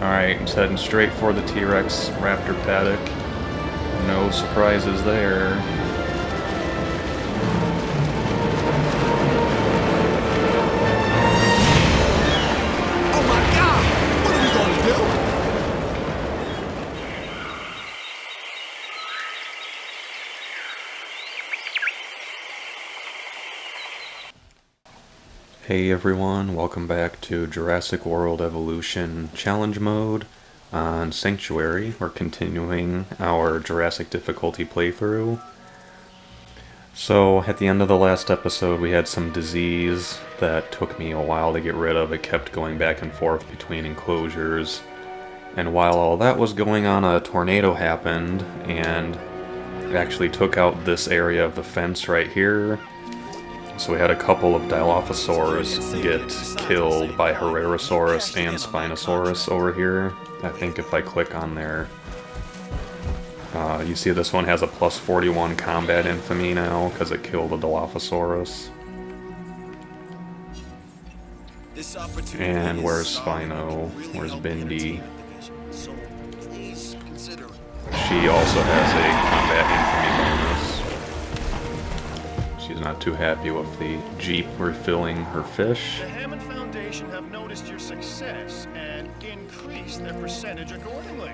Alright, I'm heading straight for the T-Rex Raptor paddock. No surprises there. Oh my God! What are we gonna do? Hey everyone, welcome back to Jurassic World Evolution Challenge Mode on Sanctuary. We're continuing our Jurassic difficulty playthrough. So, at the end of the last episode, we had some disease that took me a while to get rid of. It kept going back and forth between enclosures. And while all that was going on, a tornado happened, and it actually took out this area of the fence right here. So we had a couple of Dilophosaurs get killed by Herrerasaurus and Spinosaurus over here. I think if I click on there, you see this one has a plus 41 combat infamy now because it killed a Dilophosaurus. And where's Spino? Where's Bindi? She also has a combat infamy bonus. She's not too happy with the Jeep refilling her fish. The Hammond Foundation have noticed your success and increased their percentage accordingly.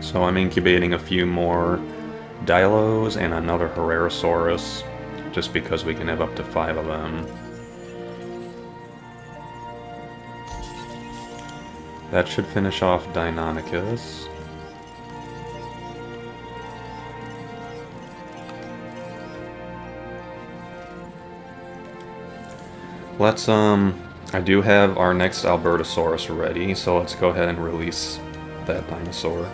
So I'm incubating a few more Dilos and another Herrerasaurus, just because we can have up to 5 of them. That should finish off Deinonychus. Let's, I do have our next Albertosaurus ready, so let's go ahead and release that dinosaur.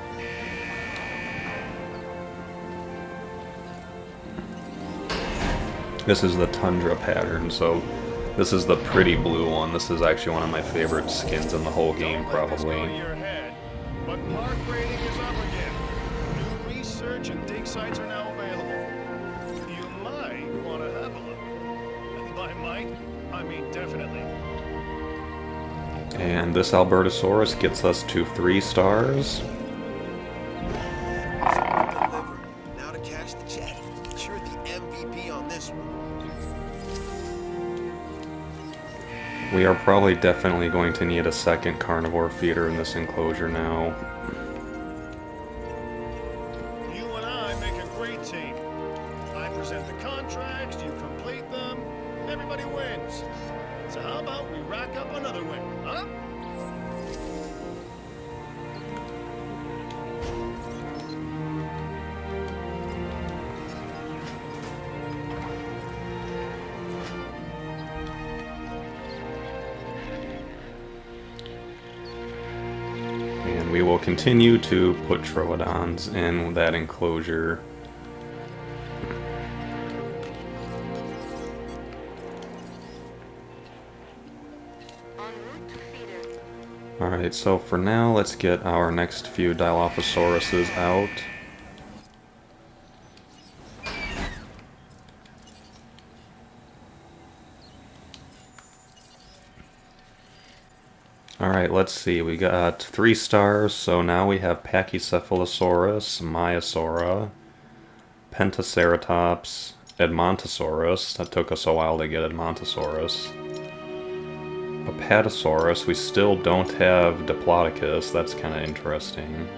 This is the tundra pattern, so this is the pretty blue one. This is actually one of my favorite skins in the whole game, probably. But park rating is up again. New research and dig sites are now available. You might want to have a look. And by might, I mean definitely. And this Albertosaurus gets us to 3 stars. Now to cash the check. You're the MVP on this one. We are probably definitely going to need a second carnivore feeder in this enclosure now. You and I make a great team. I present the contracts, you complete them, everybody wins. So how about we rack up another win, huh? And we will continue to put Troodons in that enclosure. Alright, so for now, let's get our next few Dilophosauruses out. Alright, let's see, we got 3 stars, so now we have Pachycephalosaurus, Maiasaura, Pentaceratops, Edmontosaurus. That took us a while to get Edmontosaurus. Apatosaurus, we still don't have Diplodocus, that's kind of interesting.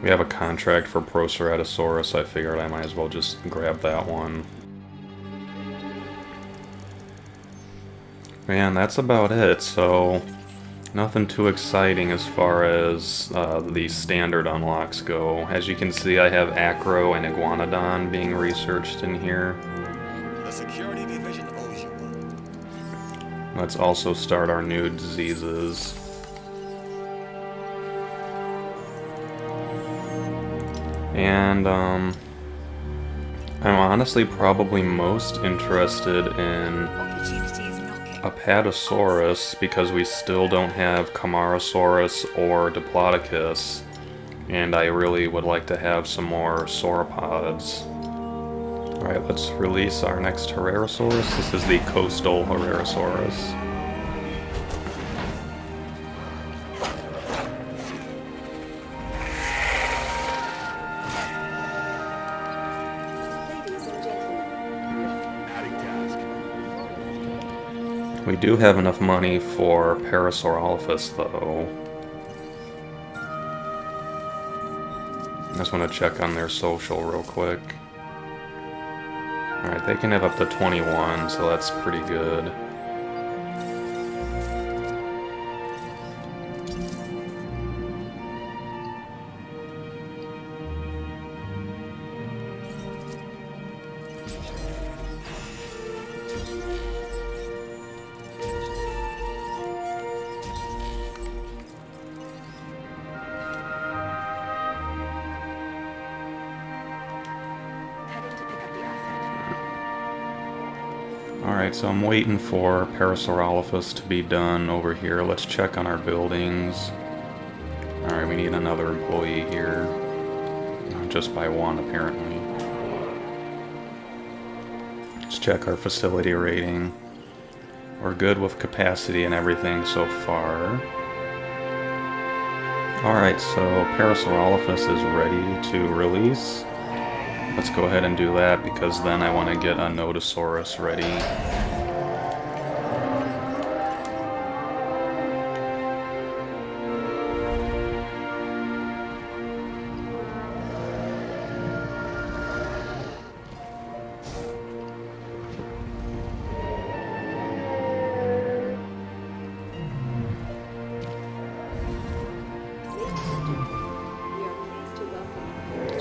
We have a contract for Proceratosaurus, I figured I might as well just grab that one. Man, that's about it, so nothing too exciting as far as the standard unlocks go. As you can see, I have Acro and Iguanodon being researched in here. The security division owes you one. Let's also start our new diseases. And I'm honestly probably most interested in Apatosaurus because we still don't have Camarasaurus or Diplodocus, and I really would like to have some more sauropods. Alright, let's release our next Herrerasaurus. This is the coastal Herrerasaurus. We do have enough money for Parasaurolophus, though. I just want to check on their social real quick. Alright, they can have up to 21, so that's pretty good. Alright, so I'm waiting for Parasaurolophus to be done over here. Let's check on our buildings. Alright, we need another employee here. Just by one, apparently. Let's check our facility rating. We're good with capacity and everything so far. Alright, so Parasaurolophus is ready to release. Let's go ahead and do that, because then I want to get a Nodosaurus ready.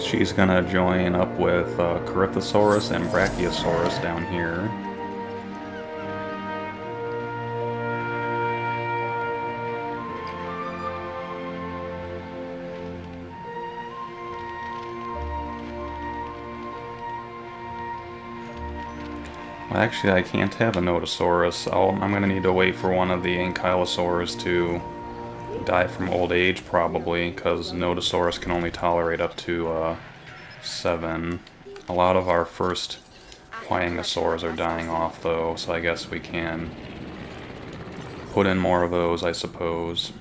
She's gonna join up with Corythosaurus and Brachiosaurus down here. Well, actually, I can't have a Nodosaurus. I'm gonna need to wait for one of the Ankylosaurs to die from old age, probably, because Nodosaurus can only tolerate up to 7. A lot of our first Huaynosaurs are dying off, though, so I guess we can put in more of those, I suppose.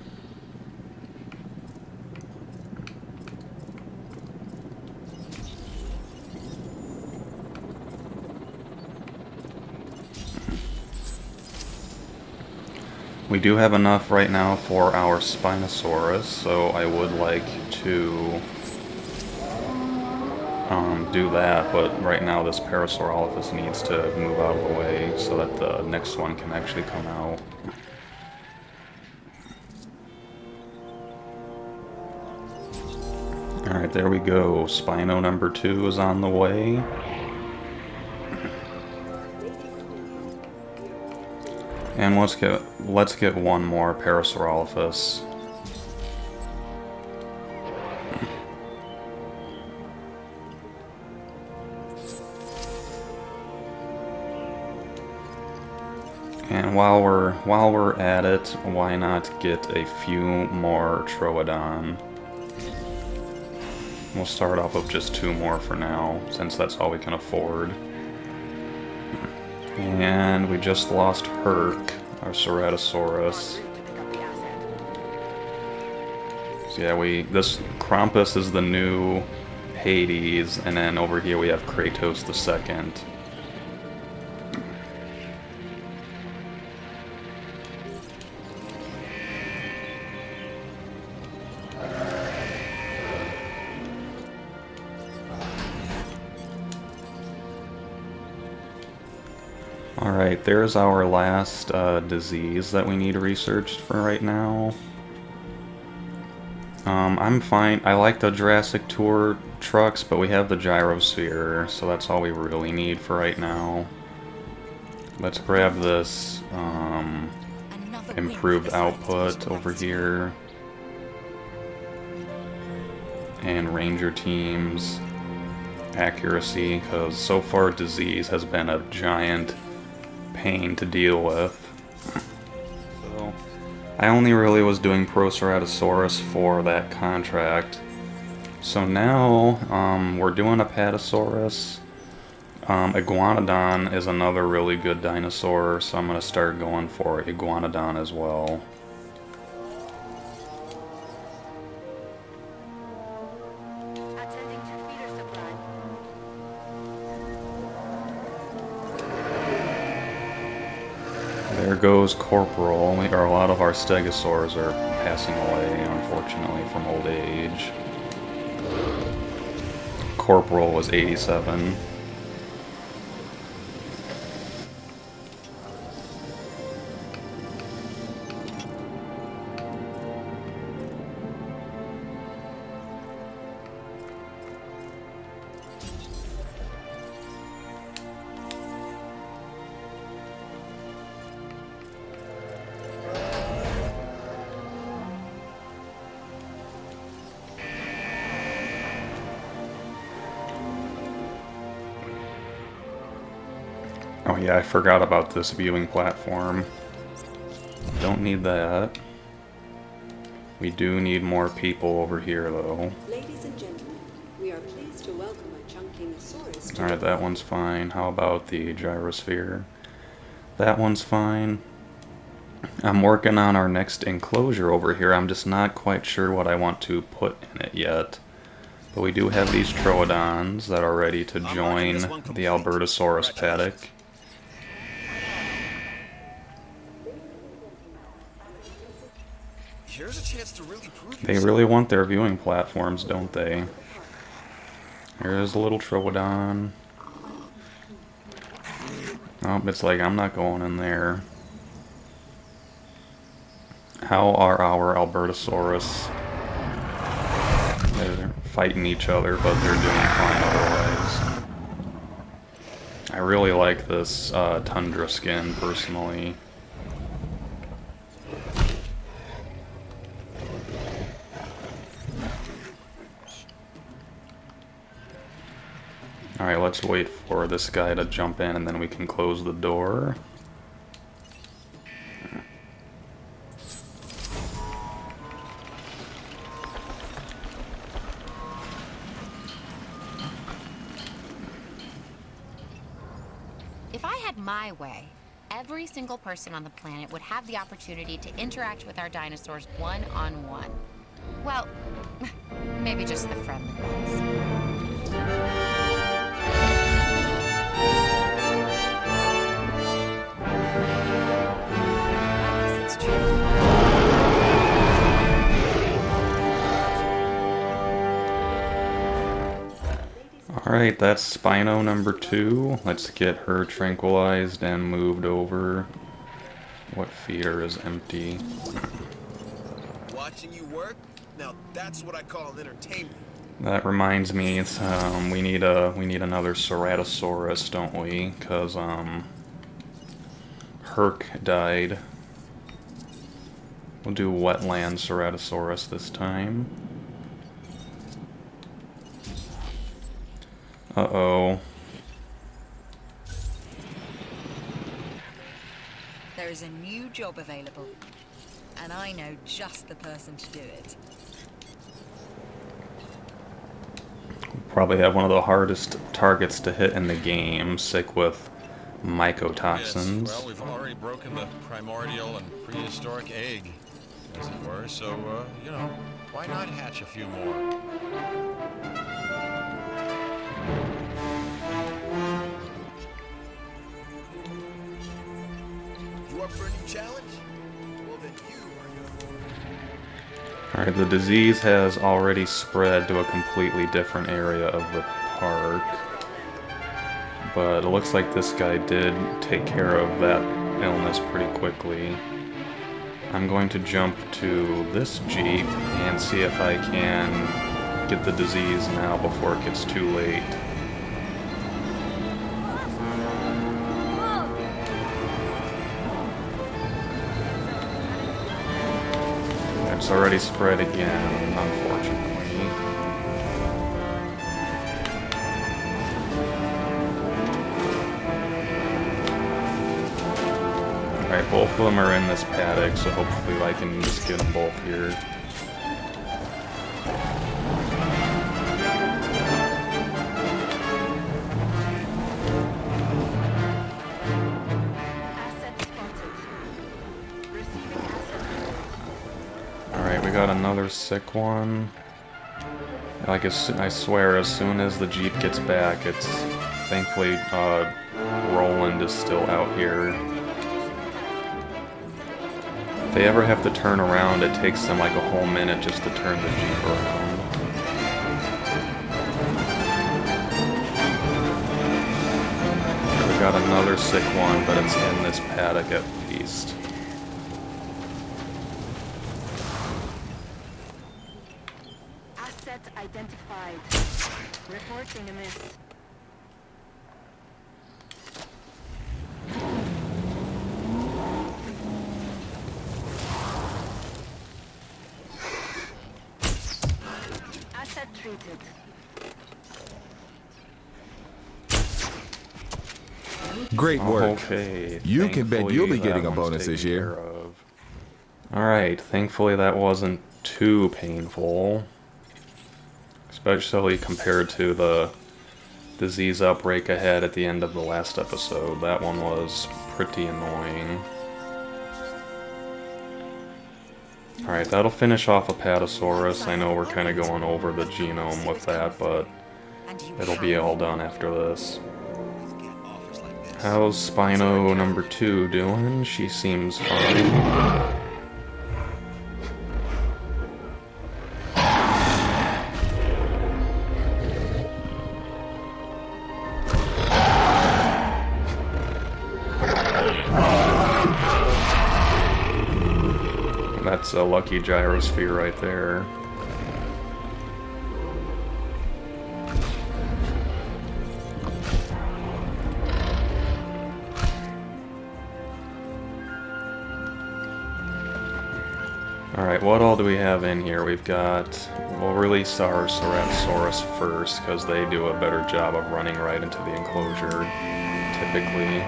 We do have enough right now for our Spinosaurus, so I would like to do that, but right now this Parasaurolophus needs to move out of the way so that the next one can actually come out. Alright, there we go. Spino number 2 is on the way. And let's get one more Parasaurolophus. And while we're at it, why not get a few more Troodon? We'll start off with just 2 more for now, since that's all we can afford. And we just lost Herc, our Ceratosaurus. So yeah, this Krampus is the new Hades, and then over here we have Kratos the Second. Alright, there's our last disease that we need researched for right now. I'm fine. I like the Jurassic Tour trucks, but we have the Gyrosphere, so that's all we really need for right now. Let's grab this improved output over here. And Ranger teams. Accuracy, because so far disease has been a giant pain to deal with. So I only really was doing Proceratosaurus for that contract. So now we're doing Apatosaurus, Iguanodon is another really good dinosaur, so I'm going to start going for Iguanodon as well. Attending to feeder supply. There goes Corporal. A lot of our stegosaurs are passing away, unfortunately, from old age. Corporal was 87. Oh yeah, I forgot about this viewing platform. Don't need that. We do need more people over here, though. Ladies and gentlemen, we are pleased to welcome a Chunkinosaurus to Alright, that one's fine. How about the gyrosphere? That one's fine. I'm working on our next enclosure over here. I'm just not quite sure what I want to put in it yet. But we do have these Troodons that are ready to join the Albertosaurus paddock. Here's a chance to really prove They really want their viewing platforms, don't they? Here's a little Troodon. Oh, it's like, I'm not going in there. How are our Albertosaurus? They're fighting each other, but they're doing fine otherwise. I really like this tundra skin, personally. Alright, let's wait for this guy to jump in and then we can close the door. If I had my way, every single person on the planet would have the opportunity to interact with our dinosaurs one-on-one. Well, maybe just the friendly ones. I guess it's true. Alright, that's Spino number 2. Let's get her tranquilized and moved over. What feeder is empty? watching you work. Now that's what I call an entertainment. That reminds me, it's, we need another Ceratosaurus, don't we? Because Herc died. We'll do wetland Ceratosaurus this time. Uh-oh. There is a new job available, and I know just the person to do it. Probably have one of the hardest targets to hit in the game, sick with mycotoxins. Yes, well, we've already broken the primordial and prehistoric egg, as it were, so, you know, why not hatch a few more? You up for a new challenge? Well, then you are Alright, the disease has already spread to a completely different area of the park. But it looks like this guy did take care of that illness pretty quickly. I'm going to jump to this Jeep and see if I can get the disease now before it gets too late. It's already spread again, unfortunately. Alright, both of them are in this paddock, so hopefully I can just get them both here. got another sick one. Like, I swear, as soon as the Jeep gets back, it's... Thankfully, Roland is still out here. If they ever have to turn around, it takes them like a whole minute just to turn the Jeep around. We got another sick one, but it's in this paddock at least. Asset identified. Reporting a miss. Asset treated. Great work. Okay. You can bet you'll be thankfully getting a that one's bonus this taken year. care of. Alright, thankfully that wasn't too painful. Especially compared to the disease outbreak ahead at the end of the last episode. That one was pretty annoying. Alright, that'll finish off Apatosaurus. I know we're kind of going over the genome with that, but it'll be all done after this. How's Spino number 2 doing? She seems fine. That's a lucky gyrosphere right there. Alright, what all do we have in here? We've got... We'll release our Ceratosaurus first, because they do a better job of running right into the enclosure, typically.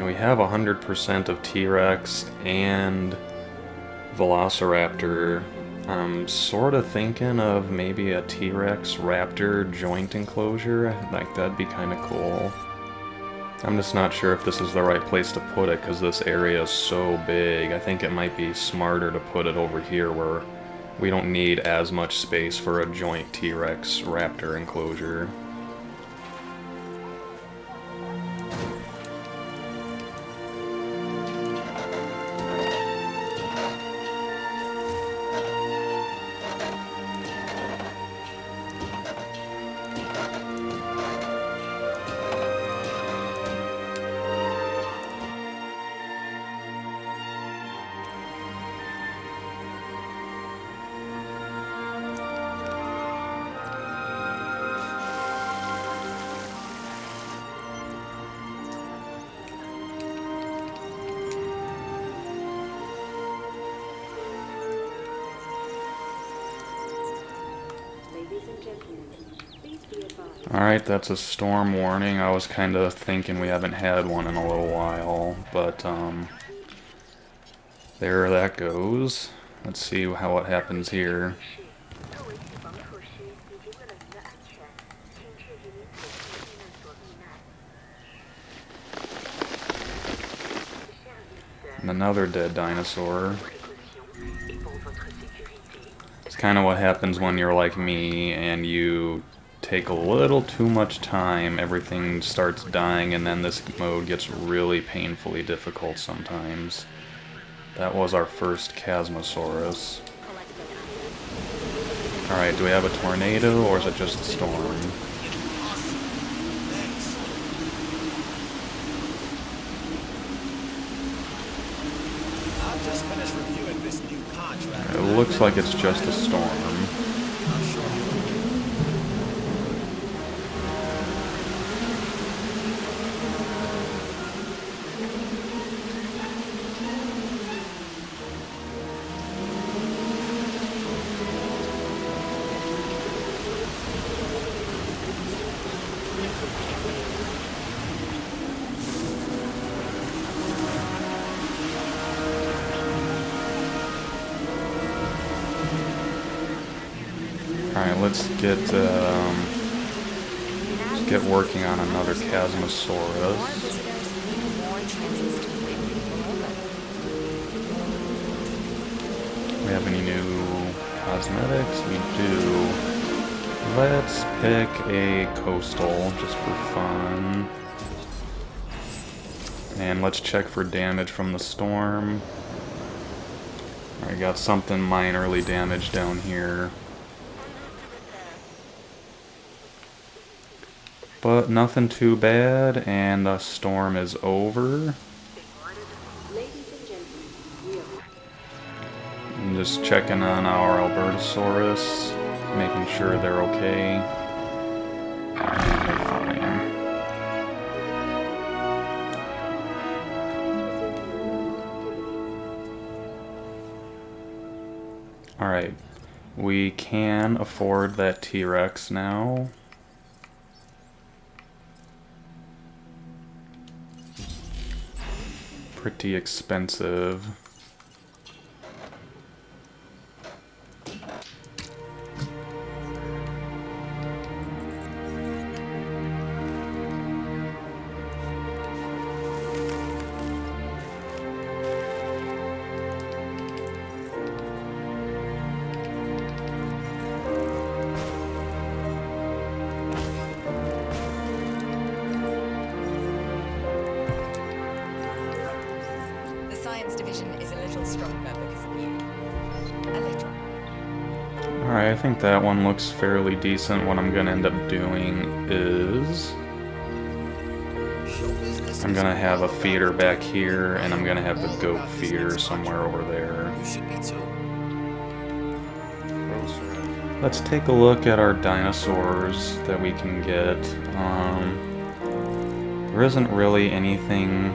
We have 100% of T-Rex and Velociraptor. I'm sort of thinking of maybe a T-Rex Raptor joint enclosure. Like, that'd be kind of cool. I'm just not sure if this is the right place to put it because this area is so big. I think it might be smarter to put it over here where we don't need as much space for a joint T-Rex Raptor enclosure. Alright, that's a storm warning. I was kind of thinking we haven't had one in a little while, but there that goes. Let's see what happens here. And another dead dinosaur. It's kind of what happens when you're like me and you take a little too much time, everything starts dying, and then this mode gets really painfully difficult sometimes. That was our first Chasmosaurus. Alright, do we have a tornado, or is it just a storm? I've just finished reviewing this new contract. It looks like it's just a storm. Alright, let's get working on another More Chasmosaurus. visitors mean more chances to win people over. We have any new cosmetics? We do. Let's pick a coastal just for fun. And let's check for damage from the storm. Alright, got something minorly damaged down here. But nothing too bad, and the storm is over. Ladies and gentlemen, we are... I'm just checking on our Albertosaurus, making sure they're okay. And they're fine. Alright, we can afford that T-Rex now. Pretty expensive. Division is a little stronger because of you. A little. Alright, I think that one looks fairly decent. What I'm gonna end up doing is I'm gonna have a feeder back here, and I'm gonna have the goat feeder somewhere over there. You should be too. Let's take a look at our dinosaurs that we can get. There isn't really anything.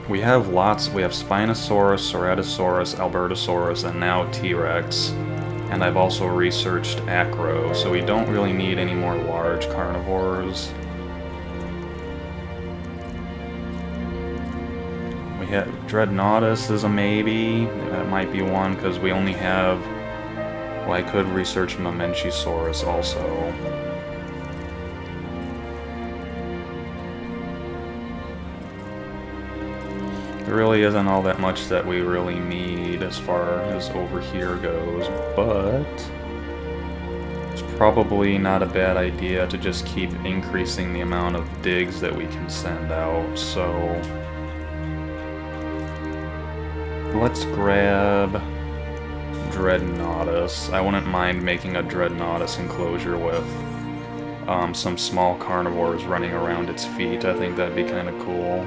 We have lots. We have Spinosaurus, Ceratosaurus, Albertosaurus, and now T-Rex. And I've also researched Acro, so we don't really need any more large carnivores. We have Dreadnoughtus is a maybe. That might be one because we only have. Well, I could research Mamenchisaurus also. There really isn't all that much that we really need as far as over here goes, but it's probably not a bad idea to just keep increasing the amount of digs that we can send out, so let's grab Dreadnoughtus. I wouldn't mind making a Dreadnoughtus enclosure with some small carnivores running around its feet. I think that'd be kind of cool.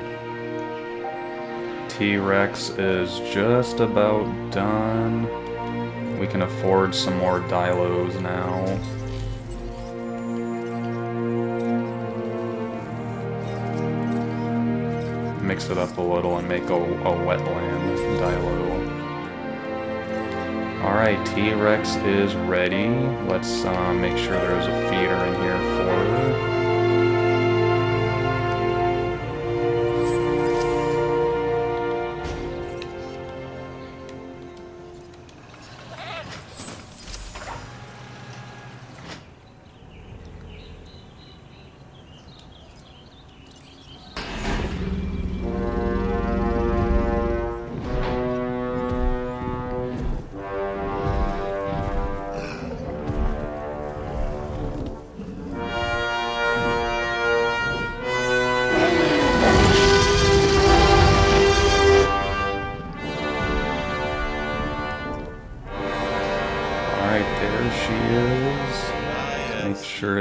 T-Rex is just about done. We can afford some more Dilos now. Mix it up a little and make a wetland Dilo. Alright, T-Rex is ready. Let's make sure there's a feeder in here for her.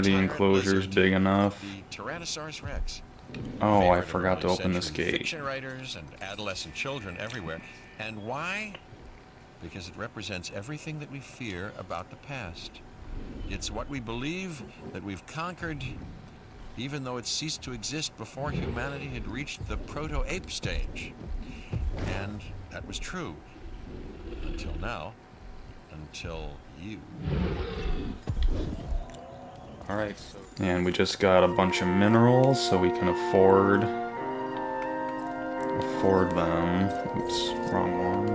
The enclosure's big enough. The Tyrannosaurus Rex. Oh, I forgot to open this gate. Fiction writers and adolescent children everywhere. And why? Because it represents everything that we fear about the past. It's what we believe that we've conquered, even though it ceased to exist before humanity had reached the proto-ape stage. And that was true. Until now. Until you. Alright, and we just got a bunch of minerals so we can afford them. Oops, wrong one.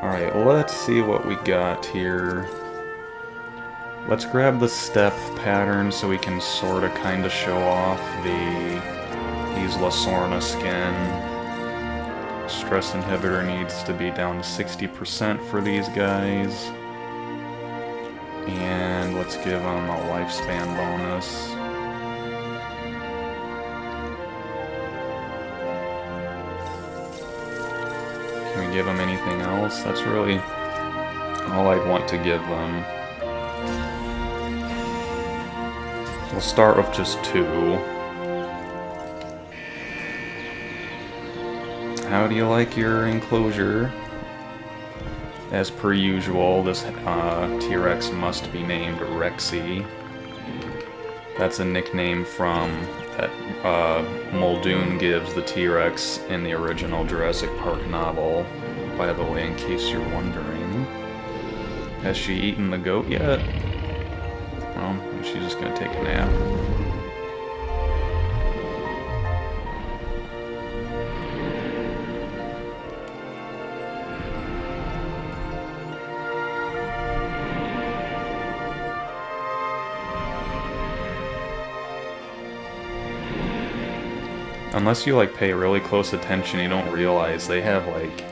Alright, let's see what we got here. Let's grab the step pattern so we can sort of kind of show off these Lasorna skin. Stress inhibitor needs to be down to 60% for these guys. And let's give them a lifespan bonus. Can we give them anything else? That's really all I'd want to give them. We'll start with just 2. How do you like your enclosure? As per usual, this T-Rex must be named Rexy. That's a nickname from that Muldoon gives the T-Rex in the original Jurassic Park novel, by the way, in case you're wondering. Has she eaten the goat yet? Well, she's just gonna take a nap. Unless you like pay really close attention, you don't realize they have like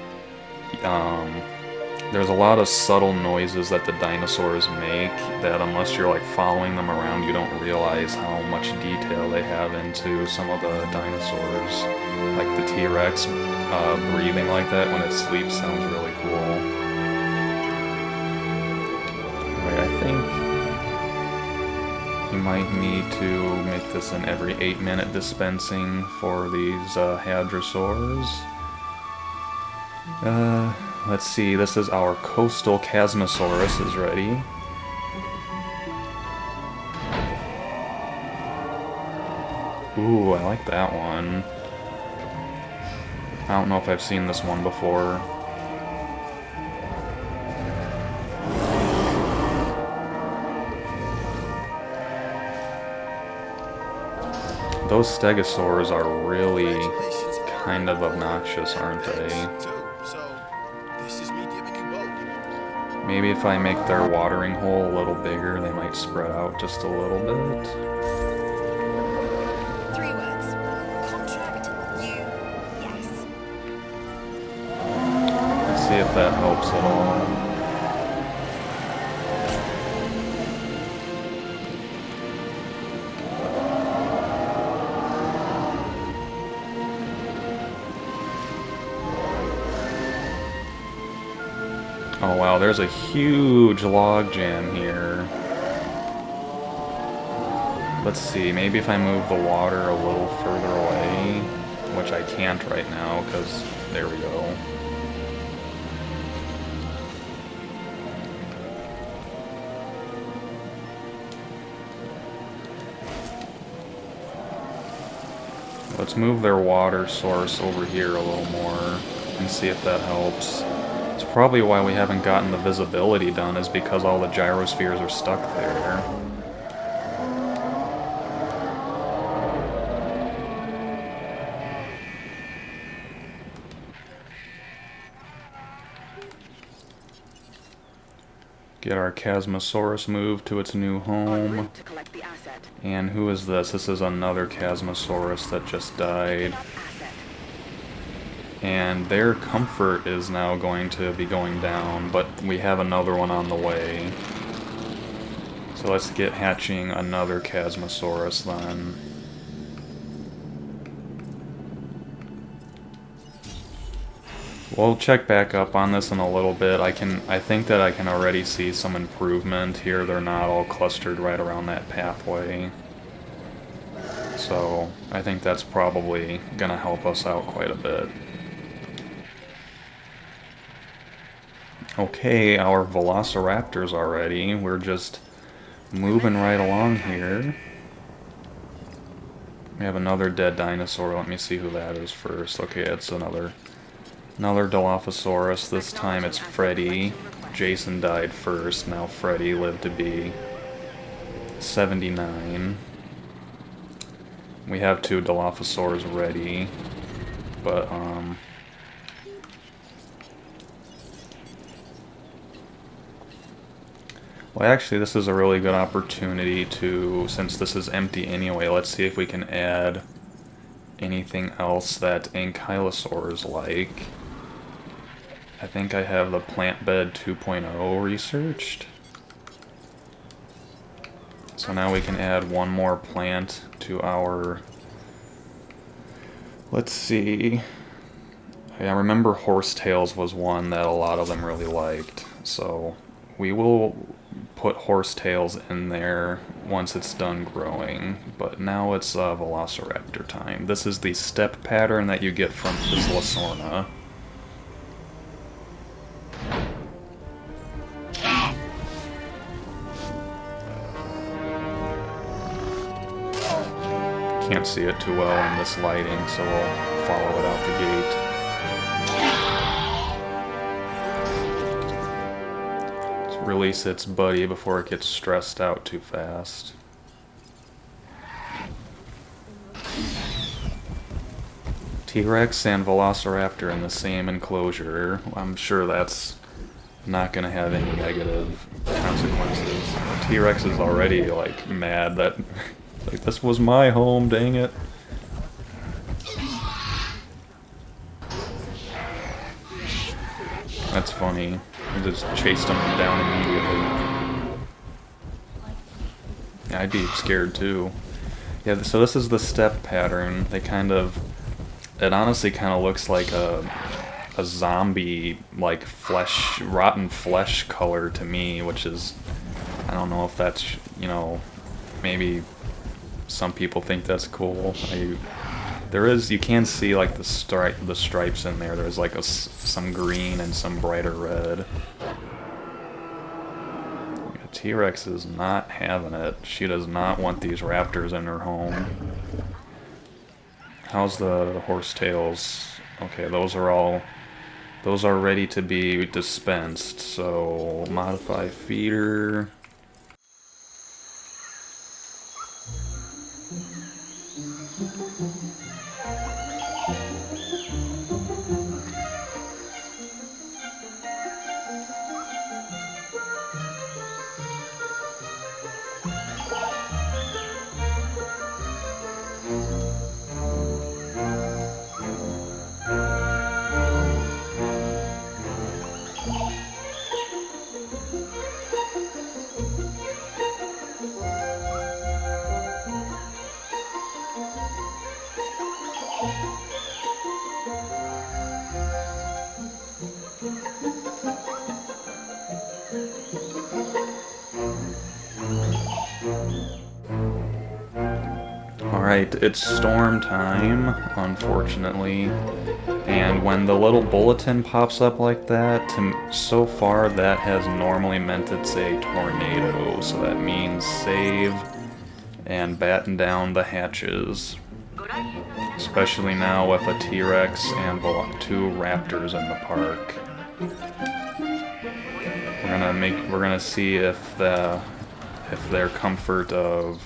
there's a lot of subtle noises that the dinosaurs make that unless you're like following them around, you don't realize how much detail they have into some of the dinosaurs. Like the T-Rex breathing like that when it sleeps sounds really cool. Anyway, I think you might need to make this an every 8-minute dispensing for these hadrosaurs. Let's see, this is our coastal Chasmosaurus is ready. Ooh, I like that one. I don't know if I've seen this one before. Those stegosaurs are really kind of obnoxious, aren't they? Maybe if I make their watering hole a little bigger, they might spread out just a little bit. 3 words. Contract you, yes. Let's see if that helps at all. Oh wow, there's a huge log jam here. Let's see, maybe if I move the water a little further away, which I can't right now, because there we go. Let's move their water source over here a little more and see if that helps. It's probably why we haven't gotten the visibility done, is because all the gyrospheres are stuck there. Get our Chasmosaurus moved to its new home. And who is this? This is another Chasmosaurus that just died. And their comfort is now going to be going down, but we have another one on the way. So let's get hatching another Chasmosaurus then. We'll check back up on this in a little bit. I think that I can already see some improvement here. They're not all clustered right around that pathway. So I think that's probably gonna help us out quite a bit. Okay, our Velociraptors are ready. We're just moving right along here. We have another dead dinosaur. Let me see who that is first. Okay, it's another Dilophosaurus. This time it's Freddy. Jason died first. Now Freddy lived to be 79. We have 2 Dilophosaurs ready, but Well, actually, this is a really good opportunity to, since this is empty anyway, let's see if we can add anything else that ankylosaurs like. I think I have the plant bed 2.0 researched. So now we can add one more plant to our... Let's see... I remember horsetails was one that a lot of them really liked, so we will put horsetails in there once it's done growing, but now it's Velociraptor time. This is the step pattern that you get from Islasorna. Can't see it too well in this lighting, so we'll follow it out the gate. Release its buddy before it gets stressed out too fast. T-Rex and Velociraptor in the same enclosure. I'm sure that's not going to have any negative consequences. T-Rex is already like mad that like this was my home, dang it. That's funny. I just chased him down immediately. Yeah, I'd be scared too. Yeah, so this is the step pattern. They kind of... It honestly kind of looks like a zombie, like flesh, rotten flesh color to me, which is... I don't know if that's, you know, maybe some people think that's cool. There is, you can see like the stripes in there. There's like some green and some brighter red. T-Rex is not having it. She does not want these raptors in her home. How's the horsetails? Okay, those are ready to be dispensed. So modify feeder. Alright, it's storm time, unfortunately, and when the little bulletin pops up like that, so far that has normally meant it's a tornado, so that means save and batten down the hatches. Especially now with a T-Rex and 2 raptors in the park. We're gonna see if their comfort of...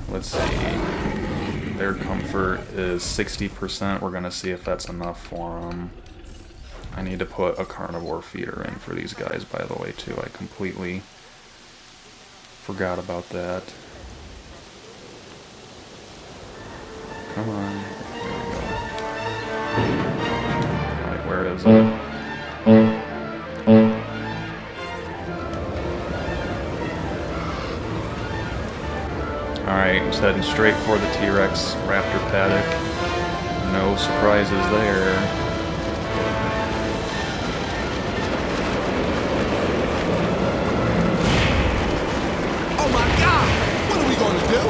Let's see, their comfort is 60%. We're gonna see if that's enough for them. I need to put a carnivore feeder in for these guys, by the way, too. I completely forgot about that. Come on. There we go. Alright, where is it? Alright, just heading straight for the T-Rex raptor paddock. No surprises there. Oh my God! What are we gonna do?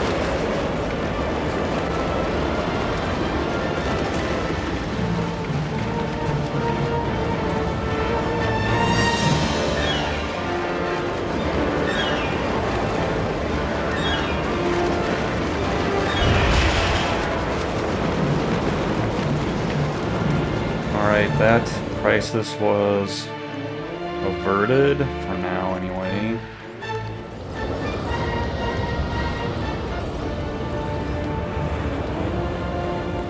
Alright, that crisis was averted, for now anyway.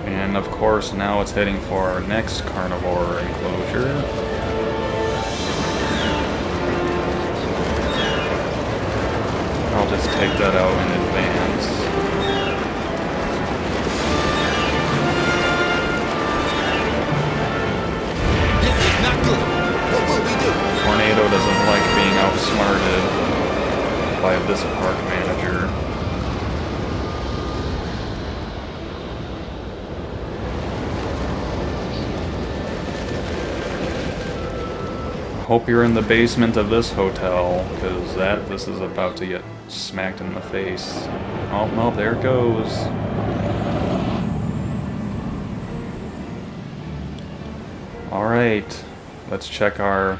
And of course, now it's heading for our next carnivore enclosure. I'll just take that out in advance. This is not good. What will we do? Tornado doesn't like being outsmarted by this park manager. Hope you're in the basement of this hotel, because this is about to get smacked in the face. Oh, no, there it goes. Alright, let's check our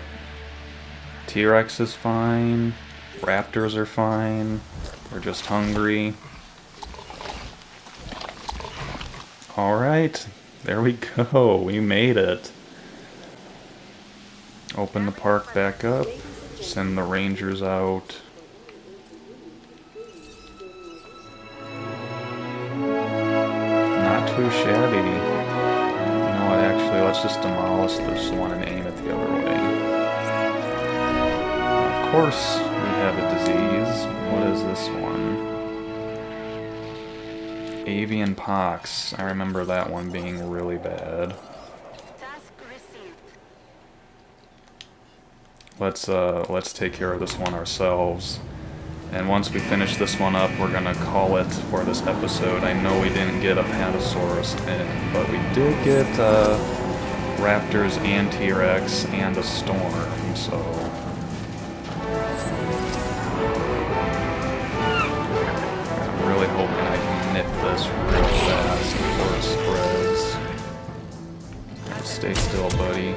T-Rex is fine, raptors are fine, they're just hungry. Alright, there we go, we made it. Open the park back up, send the rangers out. Not too shabby. You know what, actually, let's just demolish this one and aim it the other way. Of course, we have a disease. What is this one? Avian pox. I remember that one being really bad. Task received. Let's take care of this one ourselves. And once we finish this one up, we're gonna call it for this episode. I know we didn't get a Patasaurus in, but we did get raptors and T-Rex and a storm, so... I'm really hoping I can nip this real fast before it spreads. Stay still, buddy.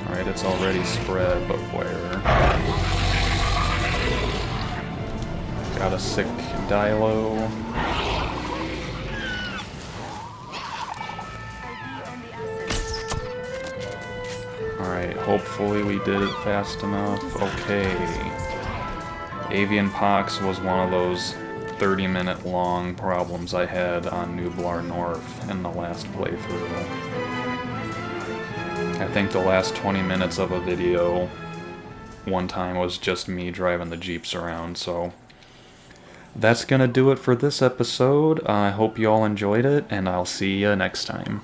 Alright, it's already spread, but where? Got a sick Dilo. Alright, hopefully we did it fast enough. Okay. Avian pox was one of those 30-minute long problems I had on Nublar North in the last playthrough. I think the last 20 minutes of a video one time was just me driving the Jeeps around, so that's gonna do it for this episode. I hope you all enjoyed it, and I'll see you next time.